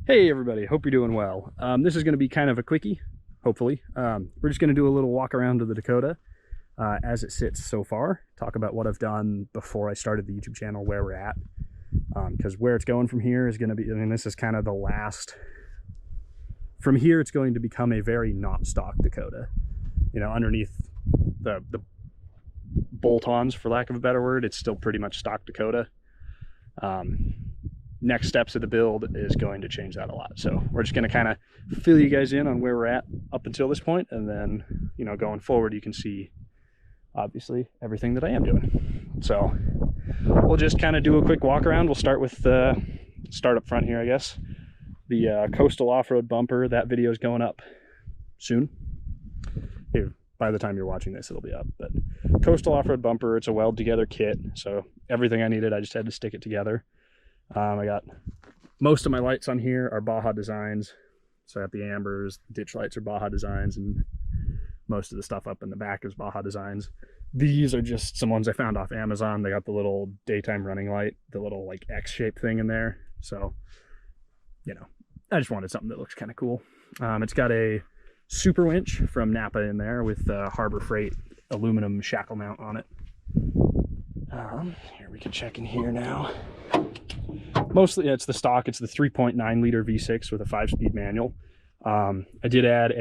Hey everybody, hope you're doing well. This is going to be kind of a quickie, hopefully. We're just going to do a little walk around to the Dakota as it sits so far, talk about what I've done before I started the YouTube channel, where we're at, because where it's going from here is going to be, I mean, this is kind of the last, from here it's going to become a very not stock Dakota. You know, underneath the bolt-ons, for lack of a better word, it's still pretty much stock Dakota. Next steps of the build is going to change that a lot. So we're just going to kind of fill you guys in on where we're at up until this point, and then, you know, going forward, you can see obviously everything that I am doing. So we'll just kind of do a quick walk around. We'll start with the start up front here, I guess. The coastal off-road bumper, that video is going up soon. Here, by the time you're watching this, it'll be up. But coastal off-road bumper, it's a weld together kit, so everything I needed, I just had to stick it together. I got most of my lights on here are Baja designs. So I got the ambers, ditch lights are Baja designs, and most of the stuff up in the back is Baja designs. These are just some ones I found off Amazon. They got the little daytime running light, the little like X-shaped thing in there. So, you know, I just wanted something that looks kind of cool. It's got a super winch from Napa in there with Harbor Freight aluminum shackle mount on it. Here, we can check in here now. Mostly it's the stock, it's the 3.9 liter V6 with a 5-speed manual. I did add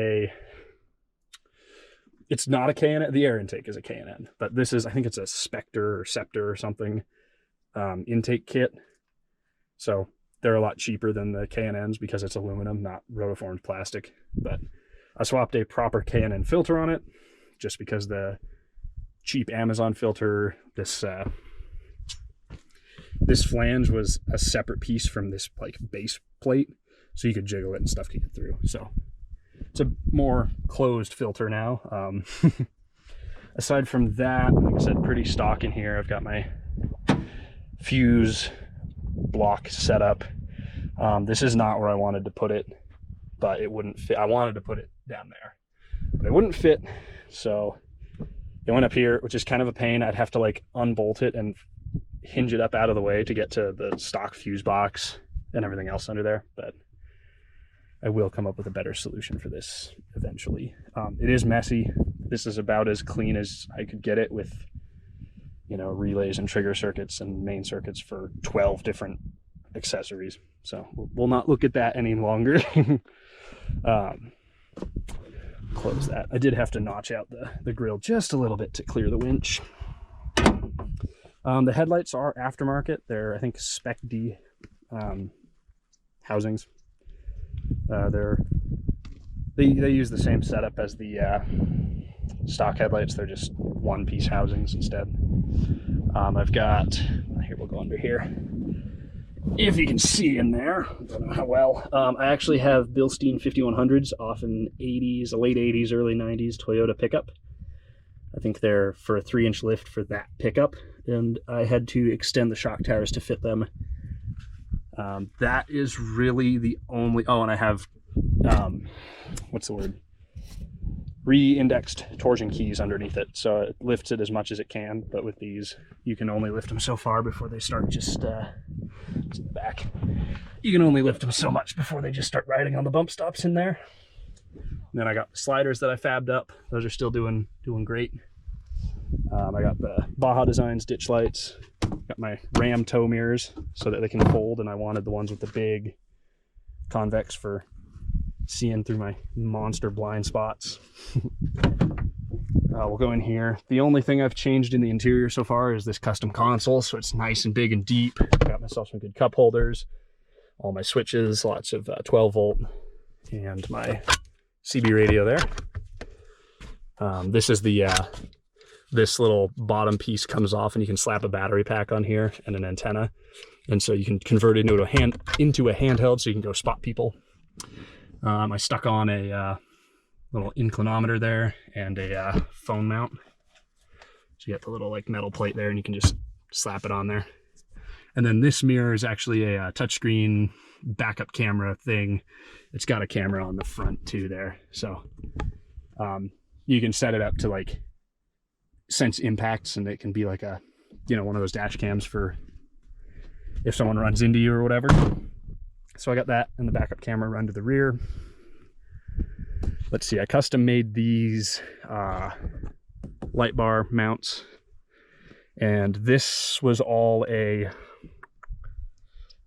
it's not a K&N, the air intake is a K&N, but this is, I think it's a Spectre or Scepter or something intake kit. So they're a lot cheaper than the K&Ns because it's aluminum, not rotoformed plastic. But I swapped a proper K&N filter on it just because the cheap Amazon filter, this flange was a separate piece from this like base plate, so you could jiggle it and stuff could get through. So it's a more closed filter now. Aside from that, like I said, pretty stock in here. I've got my fuse block set up. This is not where I wanted to put it, but it wouldn't fit. I wanted to put it down there, but it wouldn't fit. So it went up here, which is kind of a pain. I'd have to like unbolt it and hinge it up out of the way to get to the stock fuse box and everything else under there, but I will come up with a better solution for this eventually. It is messy. This is about as clean as I could get it with, you know, relays and trigger circuits and main circuits for 12 different accessories. So we'll not look at that any longer. Close that. I did have to notch out the grill just a little bit to clear the winch. The headlights are aftermarket. They're, I think, Spec D housings. They use the same setup as the stock headlights. They're just one-piece housings instead. I've got, here, we'll go under here. If you can see in there, I don't know how well. I actually have Bilstein 5100s off an 80s, a late 80s, early 90s Toyota pickup. I think they're for a 3-inch lift for that pickup, and I had to extend the shock towers to fit them. That is really the only, oh, and I have, what's the word? Re-indexed torsion keys underneath it, so it lifts it as much as it can, but with these, you can only lift them so far before they start just, it's in the back. You can only lift them so much before they just start riding on the bump stops in there. And then I got the sliders that I fabbed up. Those are still doing great. I got the Baja Designs ditch lights. Got my Ram tow mirrors so that they can fold, and I wanted the ones with the big convex for seeing through my monster blind spots. We'll go in here. The only thing I've changed in the interior so far is this custom console, so it's nice and big and deep. Got myself some good cup holders, all my switches, lots of 12 volt, and my CB radio there. This is the this little bottom piece comes off, and you can slap a battery pack on here and an antenna, and so you can convert it into a handheld, so you can go spot people. I stuck on a little inclinometer there and a phone mount, so you got the little like metal plate there, and you can just slap it on there. And then this mirror is actually a touchscreen backup camera thing. It's got a camera on the front too there, so you can set it up to like sense impacts, and it can be like a, you know, one of those dash cams for if someone runs into you or whatever. So I got that and the backup camera run to the rear. Let's see, I custom made these light bar mounts, and this was all it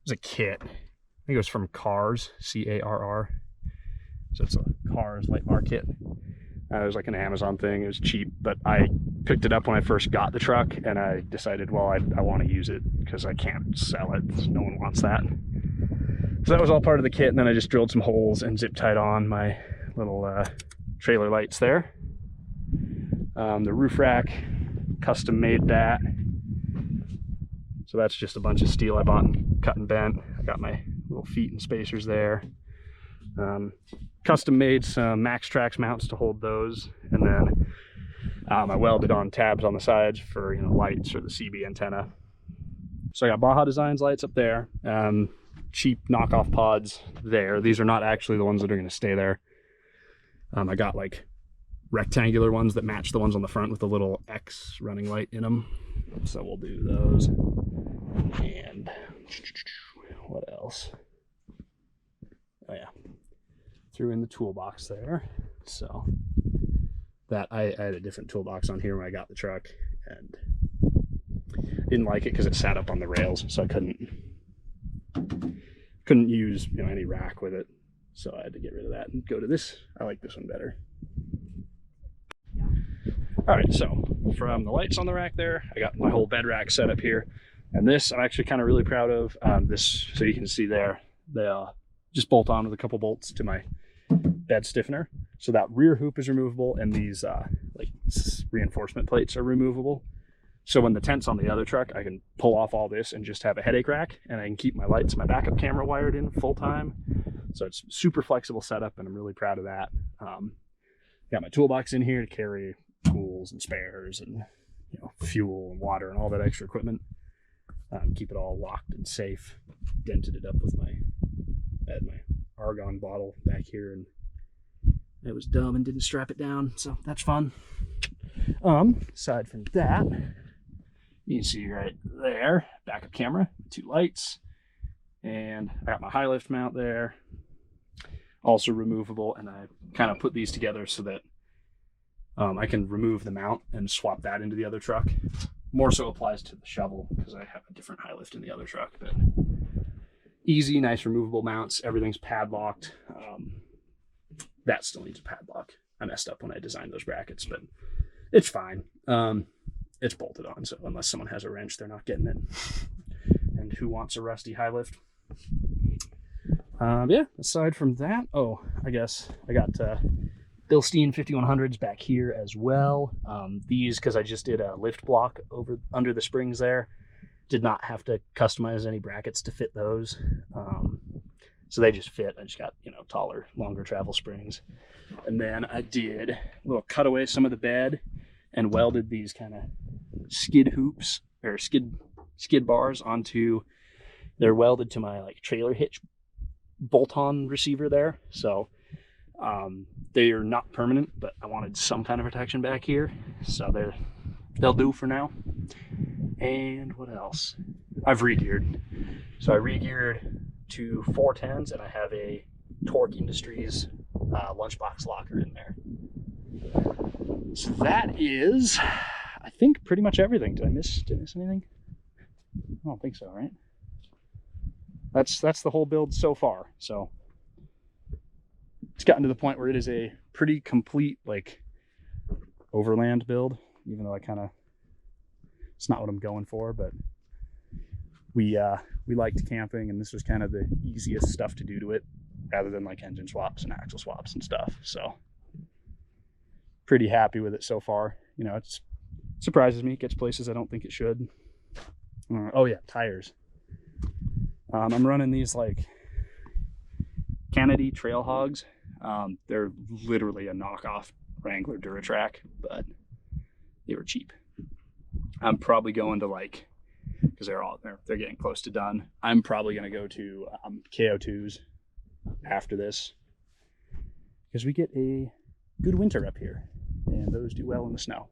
was a kit. I think it was from Cars, C-A-R-R. So it's a Cars light bar kit. It was like an Amazon thing. It was cheap, but I picked it up when I first got the truck, and I decided, well, I want to use it because I can't sell it. No one wants that. So that was all part of the kit, and then I just drilled some holes and zip tied on my little trailer lights there. The roof rack, custom made that. So that's just a bunch of steel I bought and cut and bent. I got my little feet and spacers there. Custom made some Max Trax mounts to hold those, and then I welded on tabs on the sides for, you know, lights or the CB antenna. So I got Baja Designs lights up there. Cheap knockoff pods there. These are not actually the ones that are going to stay there. I got like rectangular ones that match the ones on the front with a little X running light in them. So we'll do those. And what else? Oh yeah, threw in the toolbox there. So that I had a different toolbox on here when I got the truck, and didn't like it because it sat up on the rails, so I couldn't use, you know, any rack with it. So I had to get rid of that and go to this. I like this one better. All right, so from the lights on the rack there, I got my whole bed rack set up here. And this I'm actually kind of really proud of. This, so you can see there, they just bolt on with a couple bolts to my bed stiffener. So that rear hoop is removable, and these like reinforcement plates are removable. So when the tent's on the other truck, I can pull off all this and just have a headache rack, and I can keep my lights and my backup camera wired in full time. So it's super flexible setup, and I'm really proud of that. Got my toolbox in here to carry tools and spares and, you know, fuel and water and all that extra equipment. Keep it all locked and safe. Dented it up with I had my argon bottle back here, and it was dumb and didn't strap it down, so that's fun. Aside from that, you can see right there, backup camera, 2 lights, and I got my high lift mount there, also removable, and I kind of put these together so that I can remove the mount and swap that into the other truck. More so applies to the shovel because I have a different high lift in the other truck, but easy, nice removable mounts. Everything's padlocked. That still needs a padlock. I messed up when I designed those brackets, but it's fine. It's bolted on, so unless someone has a wrench, they're not getting it. And who wants a rusty high lift? Yeah, aside from that, oh, I guess I got Bilstein 5100s back here as well. These, because I just did a lift block under the springs there, did not have to customize any brackets to fit those. So they just fit. I just got, you know, taller, longer travel springs. And then I did a little cutaway some of the bed and welded these kind of skid hoops or skid bars onto, they're welded to my like trailer hitch bolt-on receiver there. So they are not permanent, but I wanted some kind of protection back here, so they'll do for now. And what else? I've re-geared. So I re-geared to 410s, and I have a Torque Industries lunchbox locker in there. So that is, I think, pretty much everything. Did I miss anything? I don't think so, right? That's the whole build so far. So it's gotten to the point where it is a pretty complete, like, overland build, even though it's not what I'm going for, but we liked camping, and this was kind of the easiest stuff to do to it, rather than like engine swaps and axle swaps and stuff. So pretty happy with it so far. You know, it surprises me. It gets places I don't think it should. Oh yeah, tires. I'm running these like Kennedy Trail Hogs. They're literally a knockoff Wrangler Duratrack, but they were cheap. I'm probably going to, like, because they're getting close to done, I'm probably going to go to KO2s after this, because we get a good winter up here, and those do well in the snow.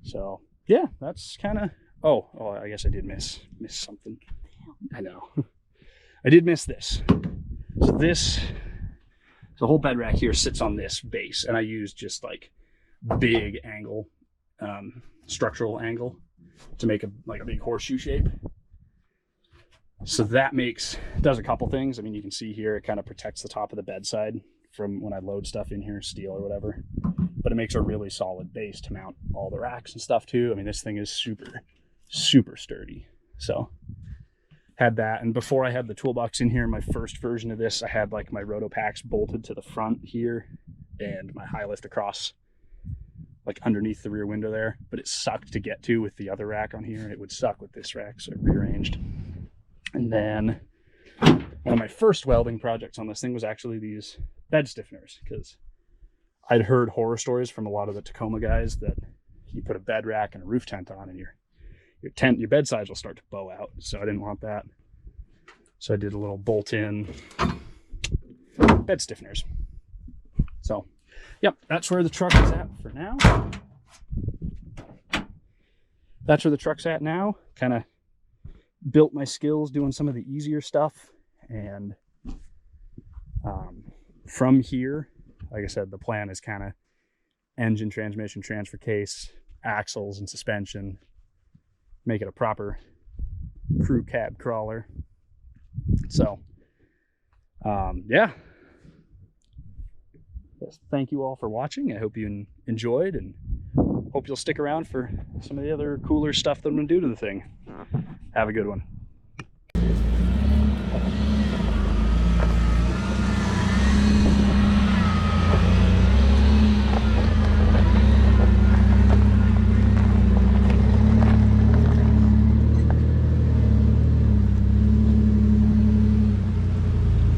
So yeah, that's kind of, oh, I guess I did miss something. I know. I did miss this. So this, the whole bed rack here sits on this base, and I use just like big angle, structural angle to make a big horseshoe shape. So that does a couple things. I mean, you can see here, it kind of protects the top of the bedside from when I load stuff in here, steel or whatever, but it makes a really solid base to mount all the racks and stuff too. I mean, this thing is super, super sturdy. So had that. And before I had the toolbox in here, my first version of this, I had like my Rotopacks bolted to the front here and my high lift across like underneath the rear window there, but it sucked to get to with the other rack on here, and it would suck with this rack, so I rearranged. And then one of my first welding projects on this thing was actually these bed stiffeners, because I'd heard horror stories from a lot of the Tacoma guys that you put a bed rack and a roof tent on and your bed sides will start to bow out. So I didn't want that. So I did a little bolt-in bed stiffeners. So, yep, that's where the truck is at for now. That's where the truck's at now. Kind of built my skills doing some of the easier stuff. And from here, like I said, the plan is kind of engine, transmission, transfer case, axles, and suspension. Make it a proper crew cab crawler. So, yeah. Yes, thank you all for watching. I hope you enjoyed, and hope you'll stick around for some of the other cooler stuff that I'm going to do to the thing. Have a good one.